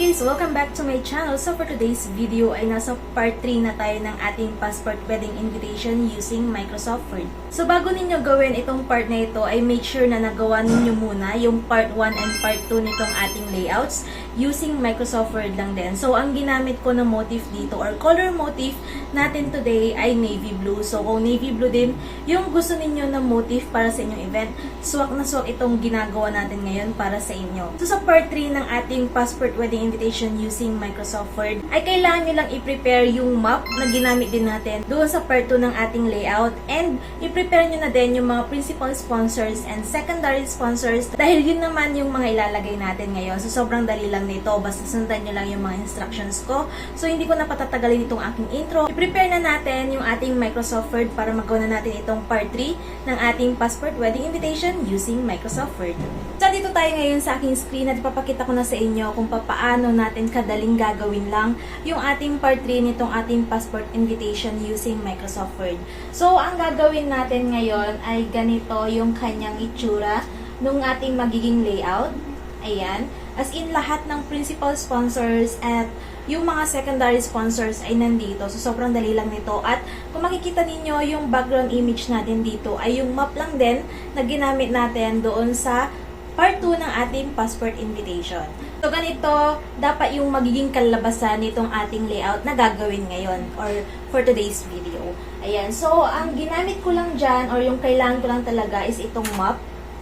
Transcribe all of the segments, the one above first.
guys! Welcome back to my channel. So for today's video ay nasa part 3 na tayo ng ating passport wedding invitation using Microsoft Word. So bago ninyo gawin itong part na ito ay make sure na nagawa ninyo muna yung part 1 and part 2 nitong ating layouts using Microsoft Word lang din. So ang ginamit ko na motif dito or color motif natin today ay navy blue. So kung navy blue din yung gusto ninyo na motif para sa inyong event, swak na swak itong ginagawa natin ngayon para sa inyo. So sa part 3 ng ating passport wedding invitation using Microsoft Word, ay kailangan nyo lang i-prepare yung map na ginamit din natin doon sa part 2 ng ating layout, and i-prepare nyo na din yung mga principal sponsors and secondary sponsors dahil yun naman yung mga ilalagay natin ngayon. So sobrang dali lang nito, basta sundan nyo lang yung mga instructions ko. So hindi ko na patatagalin itong aking intro. I-prepare na natin yung ating Microsoft Word para magawa na natin itong part 3 ng ating passport wedding invitation using Microsoft Word. So dito tayo ngayon sa aking screen at ipapakita ko na sa inyo kung paano natin kadaling gagawin lang yung ating part 3 nitong ating passport invitation using Microsoft Word. So ang gagawin natin ngayon ay ganito yung kanyang itsura nung ating magiging layout. Ayan. As in, lahat ng principal sponsors at yung mga secondary sponsors ay nandito. So, sobrang dali lang nito. At kung makikita ninyo, yung background image natin dito ay yung map lang din na ginamit natin doon sa part 2 ng ating passport invitation. So, ganito dapat yung magiging kalabasan nitong ating layout na gagawin ngayon or for today's video. Ayan. So, ang ginamit ko lang dyan or yung kailangan ko lang talaga is itong map.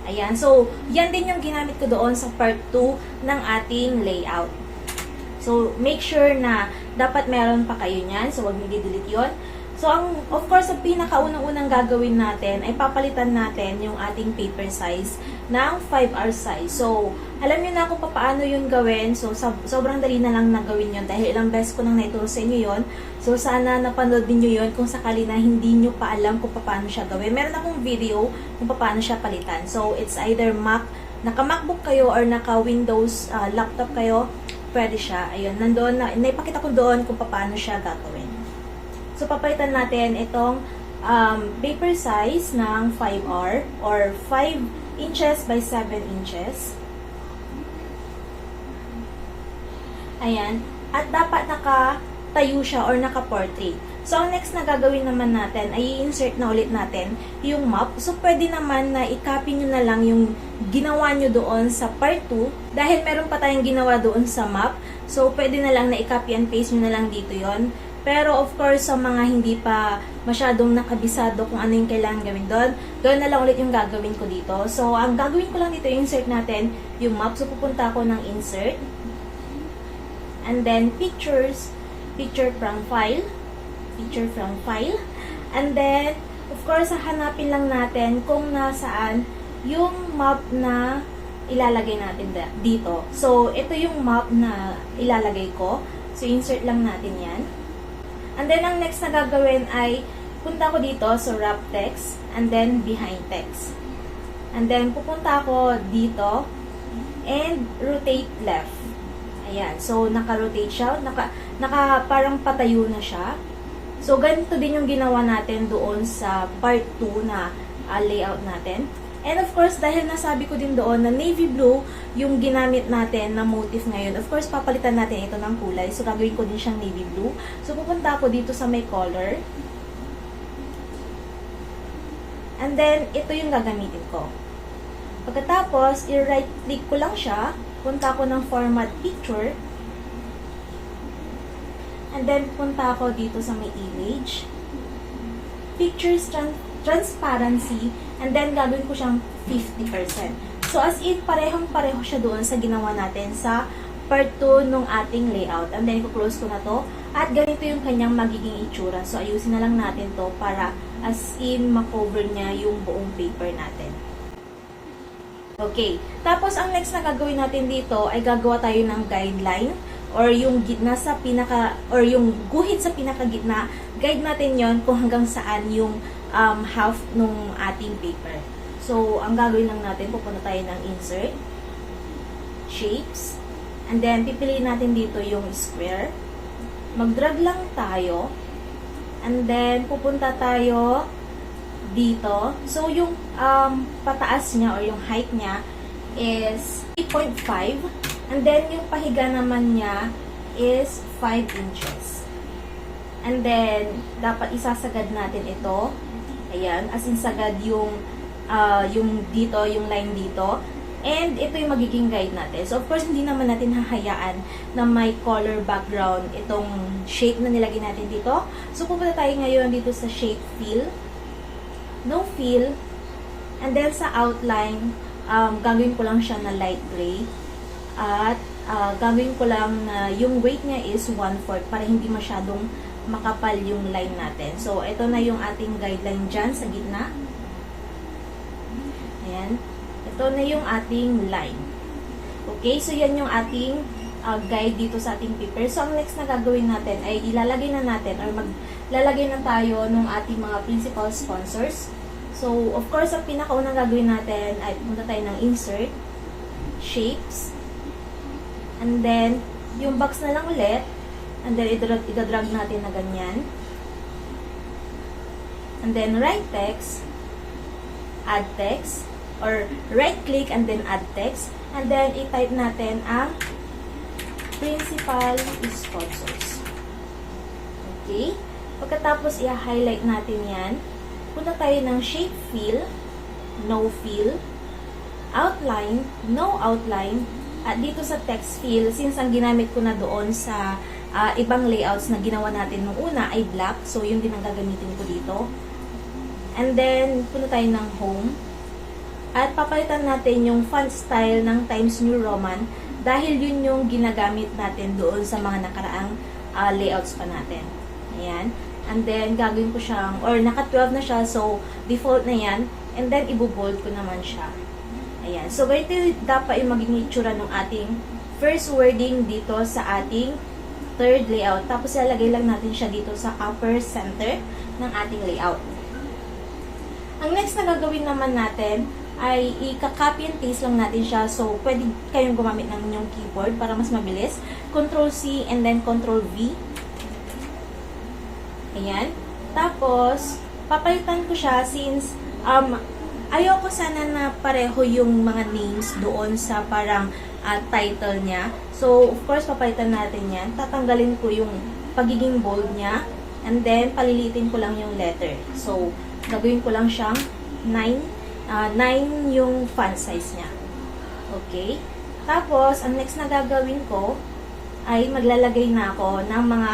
Ayan. So, yan din yung ginamit ko doon sa part 2 ng ating layout. So, make sure na dapat meron pa kayo niyan. So, huwag nyo i-delete yun. So, of course, ang pinakaunang-unang gagawin natin ay papalitan natin yung ating paper size ng 5R size. So, alam nyo na kung paano yun gawin. So, sobrang dali na lang nagawin yun dahil ilang beses ko nang naituro sa inyo yun. So, sana napanood niyo yun kung sakali na hindi nyo pa alam kung paano siya gawin. Meron akong video kung paano siya palitan. So, it's either naka-MacBook kayo or naka-Windows laptop kayo, pwede siya. Ayun, nandoon na, naipakita ko doon kung paano siya gagawin. So, papalitan natin itong paper size ng 5R or 5 inches by 7 inches. Ayan. At dapat nakatayo siya or naka-portrait. So, ang next na gagawin naman natin ay i-insert na ulit natin yung map. So, pwede naman na i-copy nyo na lang yung ginawa nyo doon sa part 2 dahil meron pa tayong ginawa doon sa map. So, pwede na lang na i-copy and paste nyo na lang dito yon. Pero of course, sa mga hindi pa masyadong nakabisado kung ano yung kailangan gawin doon na lang ulit yung gagawin ko dito. So, ang gagawin ko lang dito, insert natin yung map. So, pupunta ako ng insert. And then, pictures, picture from file. And then, of course, hanapin lang natin kung nasaan yung map na ilalagay natin dito. So, ito yung map na ilalagay ko. So, insert lang natin yan. And then, ang next na gagawin ay punta ko dito sa wrap text and then behind text. And then, pupunta ako dito and rotate left. Ayan. So, naka-rotate siya. Parang patayo na siya. So, ganito din yung ginawa natin doon sa part 2 na layout natin. And of course, dahil nasabi ko din doon na navy blue yung ginamit natin na motif ngayon, of course, papalitan natin ito ng kulay. So, gagawin ko din siyang navy blue. So, pupunta ako dito sa may color. And then, ito yung gagamitin ko. Pagkatapos, i-right click ko lang siya. Punta ako ng format picture. And then, punta ako dito sa may image. Pictures transparency. And then, gagawin ko siyang 50%. So, as in, parehong-pareho siya doon sa ginawa natin sa part 2 nung ating layout. And then, i-close ko na to. At ganito yung kanyang magiging itsura. So, ayusin na lang natin to para as in, makover niya yung buong paper natin. Okay. Tapos, ang next na gagawin natin dito ay gagawa tayo ng guideline or yung gitna sa or yung guhit sa pinakagitna. Guide natin yon kung hanggang saan yung half nung ating paper. So, ang gagawin lang natin, pupunta tayo ng insert, shapes, and then pipiliin natin dito yung square. Mag-drag lang tayo, and then pupunta tayo dito. So, yung pataas niya or yung height niya is 3.5 And then, yung pahiga naman niya is 5 inches. And then, dapat isasagad natin ito. Ayan, as in sagad yung dito, yung line dito. And ito yung magiging guide natin. So, of course, hindi naman natin hahayaan na may color background itong shape na nilagay natin dito. So, pupunta tayo ngayon dito sa shape fill. No fill. And then, sa outline, gagawin ko lang siya na light gray. At gagawin ko lang na yung weight niya is 1/4 para hindi masyadong makapal yung line natin. So, ito na yung ating guideline dyan sa gitna. Ayan. Ito na yung ating line. Okay? So, yan yung ating guide dito sa ating paper. So, ang next na gagawin natin ay ilalagay na natin or maglalagay na tayo ng ating mga principal sponsors. So, of course, ang pinakaunang gagawin natin ay pumunta tayo ng insert, shapes, and then, yung box na lang ulit, and then, idadrag natin na ganyan. And then, right text, add text, or right click and then add text, and then, i-type natin ang principal sponsors. Okay? Pagkatapos, i-highlight natin yan. Punta tayo ng shape fill, no fill, outline, no outline, at dito sa text fill, since ang ginamit ko na doon sa ibang layouts na ginawa natin nung una ay black, so yun din ang gagamitin ko dito. And then, punta tayo ng home, at papalitan natin yung font style ng Times New Roman dahil yun yung ginagamit natin doon sa mga nakaraang layouts pa natin. Ayan. And then, gagawin ko siyang, or naka-12 na siya, so default na yan. And then, ibobold ko naman siya. Ayan. So, ganito dapat yung maging itsura ng ating first wording dito sa ating third layout. Tapos, ilalagay lang natin siya dito sa upper center ng ating layout. Ang next na gagawin naman natin ay i-copy and paste lang natin siya. So, pwede kayong gumamit ng inyong keyboard para mas mabilis. Ctrl-C and then Ctrl-V. Ayan. Tapos, papalitan ko siya since ayoko sana na pareho yung mga names doon sa parang title niya. So, of course, papalitan natin yan. Tatanggalin ko yung pagiging bold niya. And then, palilitin ko lang yung letter. So, gagawin ko lang siyang 9 yung font size niya. Okay? Tapos, ang next na gagawin ko ay maglalagay na ako ng mga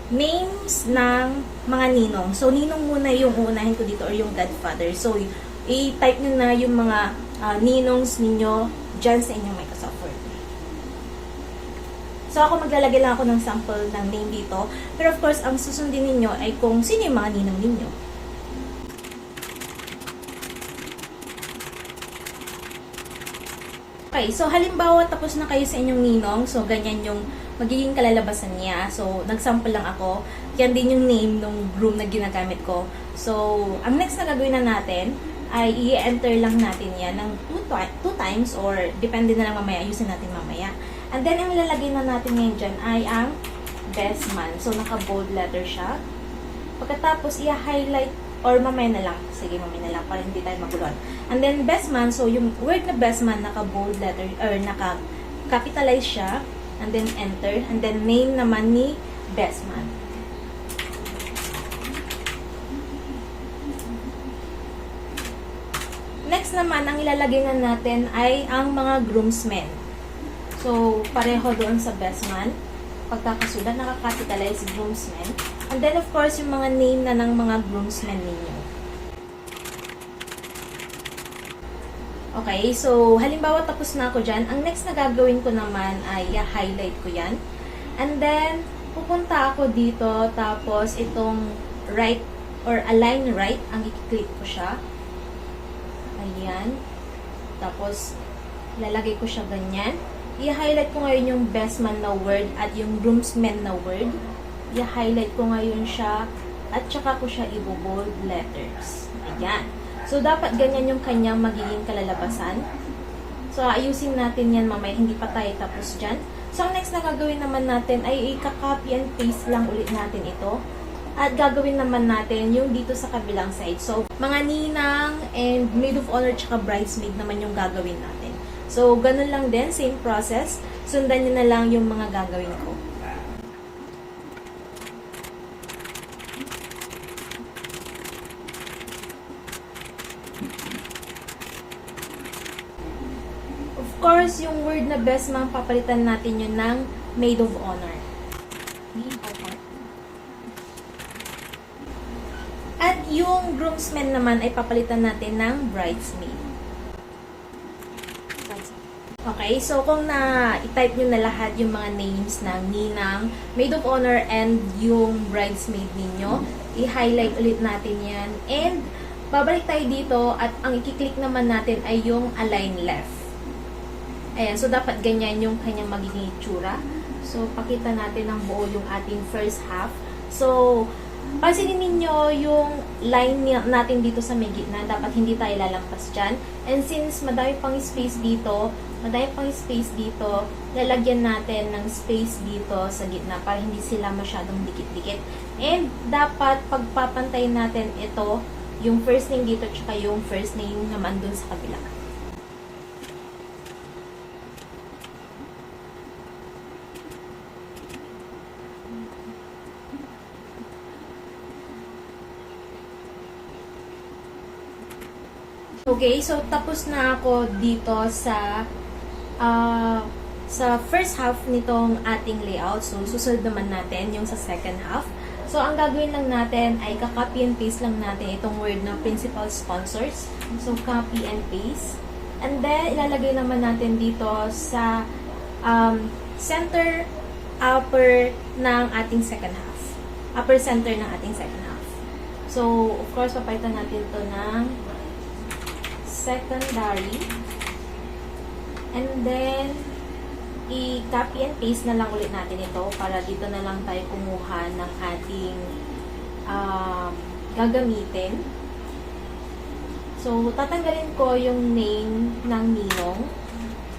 names ng mga ninong. So, ninong muna yung uunahin ko dito or yung godfather. So, i-type nyo na yung mga ninongs ninyo dyan sa inyong Microsoft Word. So, ako maglalagay lang ako ng sample ng name dito. Pero of course, ang susundin ninyo ay kung sino yung mga ninong ninyo. Okay, so halimbawa tapos na kayo sa inyong ninong. So, ganyan yung magiging kalalabasan niya. So, nagsample lang ako. Yan din yung name ng room na ginagamit ko. So, ang next na gagawin na natin ay i-enter lang natin yan ng 2 times or depende na lang mamaya. Ayusin natin mamaya. And then, ang lalagay na natin ngayon dyan ay ang best man. So, naka-bold letter siya. Pagkatapos, i-highlight or mamaya na lang. Sige, mamaya na lang para hindi tayo maguluhan. And then, best man. So, yung word na best man, naka-bold letter or naka-capitalize siya. And then, enter. And then, name naman ni best man. Next naman, ang ilalagay na natin ay ang mga groomsmen. So, pareho doon sa best man. Pagkakasulat, naka-capitalize groomsmen. And then, of course, yung mga name na ng mga groomsmen ninyo. Okay, so, halimbawa tapos na ako dyan. Ang next na gagawin ko naman ay i-highlight ko yan. And then, pupunta ako dito, tapos itong right or align right, ang i-click ko siya. Ayan. Tapos, lalagay ko siya ganyan. I-highlight ko ngayon yung best man na word at yung groomsmen na word. I-highlight ko ngayon siya at saka ko siya i-bold letters. Ayan. So, dapat ganyan yung kanyang magiging kalalabasan. So, ayusin natin yan mamaya. Hindi pa tayo tapos dyan. So, ang next na gagawin naman natin ay i-copy and paste lang ulit natin ito. At gagawin naman natin yung dito sa kabilang side. So, mga ninang and maid of honor tsaka bridesmaid naman yung gagawin natin. So, ganun lang din. Same process. sundan nyo na lang yung mga gagawin ko. Of course, yung word na best man, papalitan natin yun ng maid of honor. At yung groomsmen naman ay papalitan natin ng bridesmaid. Okay, so kung i-type nyo na lahat yung mga names ng ninang, maid of honor, and yung bridesmaid ninyo, i-highlight ulit natin yan. And babalik tayo dito at ang i-click naman natin ay yung align left. Ayan, so dapat ganyan yung kanyang magiging itsura. So, pakita natin ng buo yung ating first half. So, pansinin ninyo yung line natin dito sa may gitna. Dapat hindi tayo lalampas dyan. And since madami pang space dito, lalagyan natin ng space dito sa gitna para hindi sila masyadong dikit-dikit. And dapat pagpapantayin natin ito, yung first name dito, tsaka yung first name naman dun sa kabila. Okay, so tapos na ako dito sa first half nitong ating layout. So, susunod naman natin yung sa second half. So, ang gagawin lang natin ay ka-copy and paste lang natin itong word na principal sponsors. So, copy and paste. And then, ilalagay naman natin dito sa center upper ng ating second half. Upper center ng ating second half. So, of course, papalitan natin ito ng secondary. And then, i-copy and paste na lang ulit natin ito para dito na lang tayo kumuha ng ating gagamitin. So, tatanggalin ko yung name ng ninong.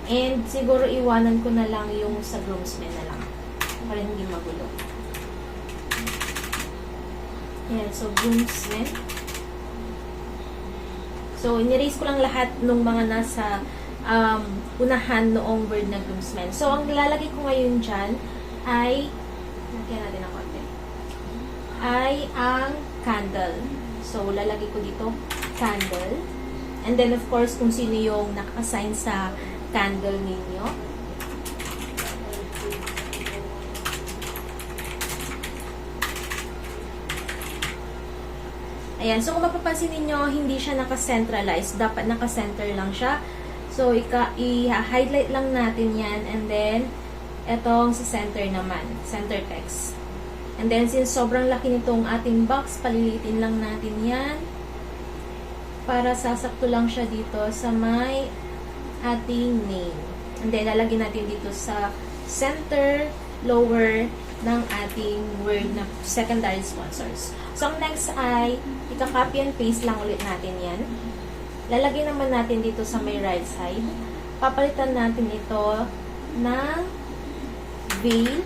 And siguro iwanan ko na lang yung sa groomsmen na lang para hindi magulo. Ayan, so groomsmen. So, in-erase ko lang lahat ng mga nasa unahan noong word na groomsmen. So, ang lalagay ko ngayon dyan ay, lagyan natin ng konti, ay ang candle. So, lalagay ko dito, candle. And then, of course, kung sino yung naka-assign sa candle ninyo. Ayan. So, kung mapapansin ninyo, hindi siya naka-centralize. Dapat naka-center lang siya. So, i-highlight lang natin yan. And then, etong sa center naman. Center text. And then, since sobrang laki nitong ating box, palilitin lang natin yan. Para sasakto lang siya dito sa may ating name. And then, lalagyan natin dito sa center, lower ng ating word na secondary sponsors. So, ang next ay, ika-copy and paste lang ulit natin yan. Lalagay naman natin dito sa may right side. Papalitan natin ito ng veil.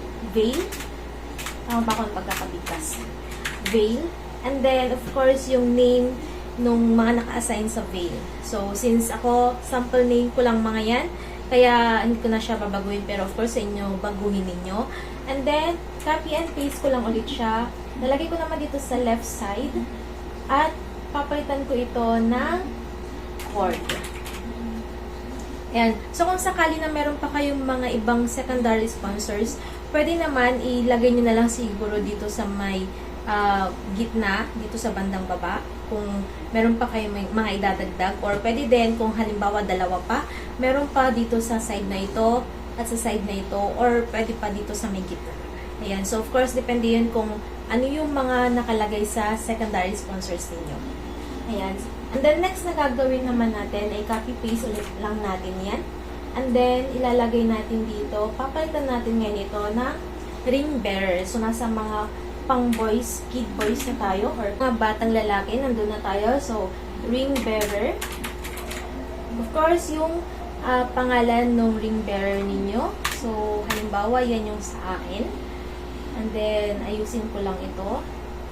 Tama ba akong pagkakabigkas? Veil. And then, of course, yung name nung mga naka-assign sa veil. So, since ako, sample name ko lang mga yan, kaya hindi ko na siya babaguhin. Pero, of course, sa inyo, baguhin ninyo. And then, copy and paste ko lang ulit siya. Lalagay ko naman dito sa left side. At, papalitan ko ito ng cord. Ayan. So, kung sakali na meron pa kayong mga ibang secondary sponsors, pwede naman ilagay nyo na lang siguro dito sa may gitna, dito sa bandang baba. Kung meron pa kayong mga idadagdag. Or pwede din, kung halimbawa dalawa pa, meron pa dito sa side na ito at sa side na ito. Or pwede pa dito sa may gitna. Ayan. So, of course, depende yun kung ano yung mga nakalagay sa secondary sponsors ninyo. Ayan. And then, next na gagawin naman natin ay copy-paste ulit lang natin yan. And then, ilalagay natin dito. Papalitan natin ngayon ito na ring bearer. So, nasa mga pang-boys, kid boys na tayo. Or mga batang lalaki, nandun na tayo. So, ring bearer. Of course, yung pangalan ng ring bearer ninyo. So, halimbawa, yan yung sa akin. And then, ayusin ko lang ito.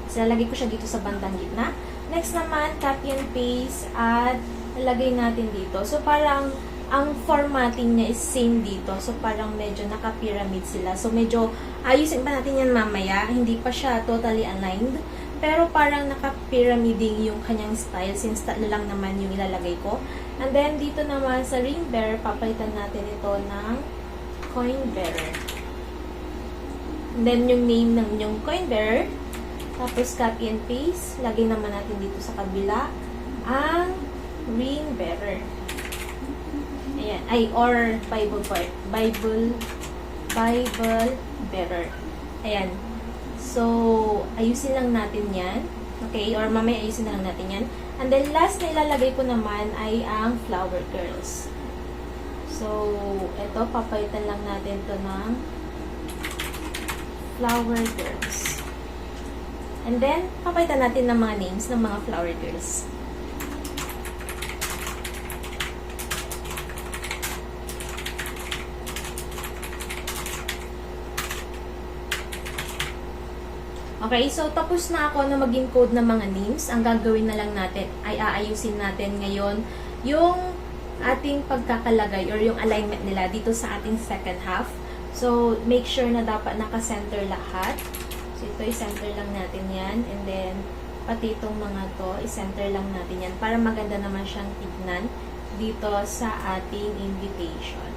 So, lalagay ko siya dito sa bandang gitna. Next naman, copy and paste at lalagay natin dito. So, parang ang formatting niya is same dito. So, parang medyo naka-pyramid sila. So, medyo ayusin pa natin yan mamaya. Hindi pa siya totally aligned. Pero parang naka-pyramiding yung kanyang style since tatlo lang naman yung ilalagay ko. And then, dito naman sa ring bearer, papalitan natin ito ng coin bearer. And then, yung name ng inyong coin bearer. Tapos, copy and paste. Lagay naman natin dito sa kabila ang ring bearer. Ayan. Ay, or Bible bearer. Ayan. So, ayusin lang natin yan. Okay? Or mamaya ayusin lang natin yan. And then, last na ilalagay ko naman ay ang flower girls. So, ito, papalitan lang natin to ng flower girls. And then, papalitan natin ng mga names ng mga flower girls. Okay, so tapos na ako na maging code ng mga names. Ang gagawin na lang natin ay aayusin natin ngayon yung ating pagkakalagay or yung alignment nila dito sa ating second half. So, make sure na dapat naka-center lahat. So, ito i-center lang natin yan. And then, pati itong mga to, i-center lang natin yan para maganda naman siyang tignan dito sa ating invitation.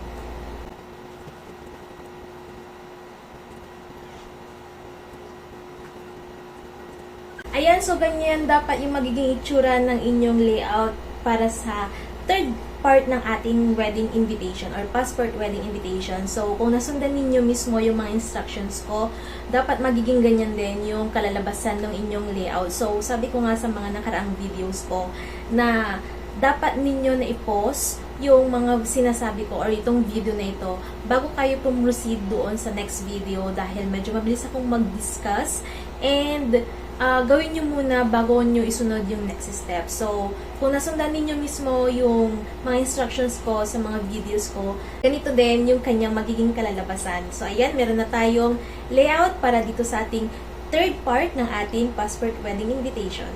Ayan, so ganyan dapat yung magiging itsura ng inyong layout para sa third part ng ating wedding invitation or passport wedding invitation. So, kung nasundan ninyo mismo yung mga instructions ko, dapat magiging ganyan din yung kalalabasan ng inyong layout. So, sabi ko nga sa mga nakaraang videos ko na dapat ninyo na i-pause yung mga sinasabi ko or itong video na ito bago kayo proceed doon sa next video dahil medyo mabilis akong mag-discuss and gawin nyo muna bago nyo isunod yung next step. So, kung nasundan ninyo mismo yung mga instructions ko sa mga videos ko, ganito din yung kanyang magiging kalalabasan. So, ayan, meron na tayong layout para dito sa ating third part ng ating passport wedding invitation.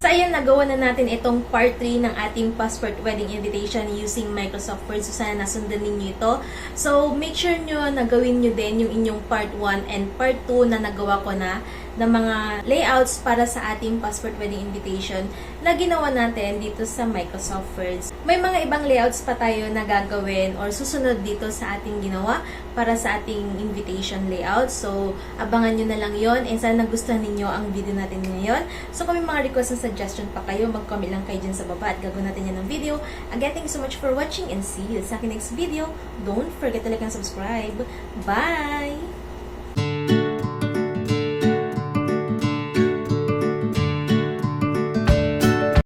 So, ayan, nagawa na natin itong part 3 ng ating passport wedding invitation using Microsoft Word. So, sana nasundan ninyo ito. So, make sure nyo na gawin nyo din yung inyong part 1 and part 2 na nagawa ko na ng mga layouts para sa ating passport wedding invitation na ginawa natin dito sa Microsoft Word. May mga ibang layouts pa tayo na gagawin or susunod dito sa ating ginawa para sa ating invitation layout. So, abangan nyo na lang yon and sana nagustuhan ninyo ang video natin ngayon. So, kung may mga request and suggestion pa kayo, mag-comment lang kayo dyan sa baba at gagawin natin yan ng video. Again, thank you so much for watching and see you sa aking next video. Don't forget to like and subscribe. Bye!